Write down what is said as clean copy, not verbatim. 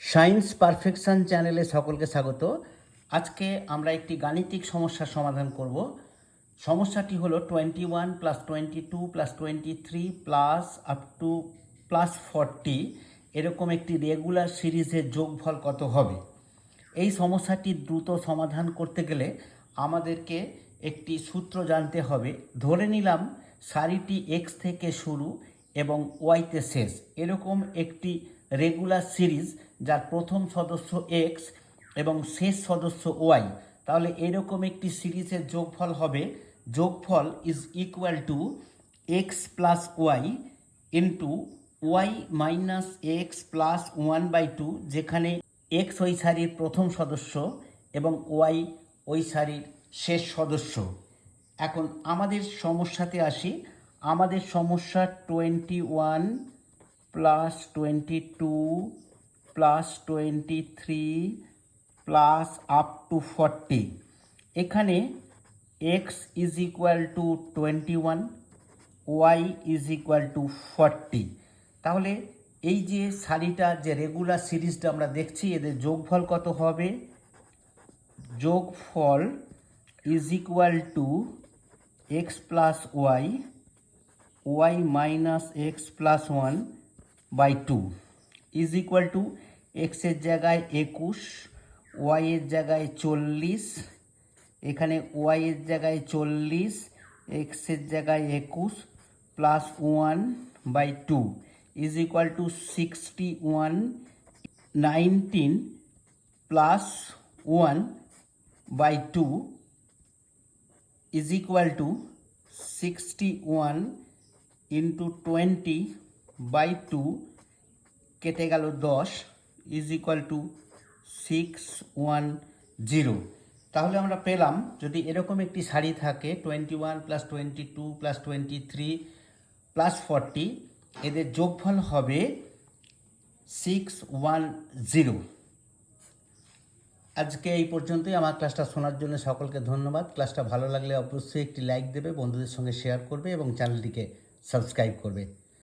Science perfection চ্যানেলে সকলকে স্বাগত। আজকে আমরা একটি গাণিতিক সমস্যার সমাধান করব। সমস্যাটি হলো 21 plus 22 plus 23 plus up two plus 40 এরকম একটি রেগুলার সিরিজের যোগফল কত হবে। এই সমস্যাটি দ্রুত সমাধান করতে গেলে আমাদেরকে একটি সূত্র জানতে হবে। ধরে নিলাম সারিটি এক্স থেকে শুরু এবং ওয়াইতে শেষ, এরকম একটি রেগুলার সিরিজ যার প্রথম সদস্য এক্স এবং শেষ সদস্য ওয়াই। তাহলে এরকম একটি সিরিজের যোগফল হবে, যোগফল is equal to X plus Y into Y minus X plus 1/2, যেখানে এক্স ওই সারির প্রথম সদস্য এবং ওয়াই ওই সারির শেষ সদস্য। এখন আমাদের সমস্যাতে আসি। আমাদের সমস্যা 21 plus 22 plus 23 plus up to 40। এখানে X is equal to 21, Y is equal to 40। তাহলে এই যে সারিটা, যে রেগুলার সিরিজটা আমরা দেখছি, এদের যোগফল কত হবে? যোগফল is equal to X plus Y, Y minus X plus 1/2 is equal to এক্সের জায়গায় 21, ওয়াইয়ের জায়গায় 40, এখানে ওয়াইয়ের জায়গায় 40, এক্সের জায়গায় 21 plus 1/2 is equal two 61, 19 plus 1/2 is equal two 61 into 20/2 কেটে গেল 10 ইজ ইকুয়াল টু 610। তাহলে আমরা পেলাম, যদি এরকম একটি সারি থাকে 21 প্লাস 22 প্লাস 23 প্লাস 40, এদের যোগফল হবে 610। আজকে এই পর্যন্তই। আমার ক্লাসটা শোনার জন্য সকলকে ধন্যবাদ। ক্লাসটা ভালো লাগলে অবশ্যই একটি লাইক দেবে, বন্ধুদের সঙ্গে শেয়ার করবে এবং চ্যানেলটিকে সাবস্ক্রাইব করবে।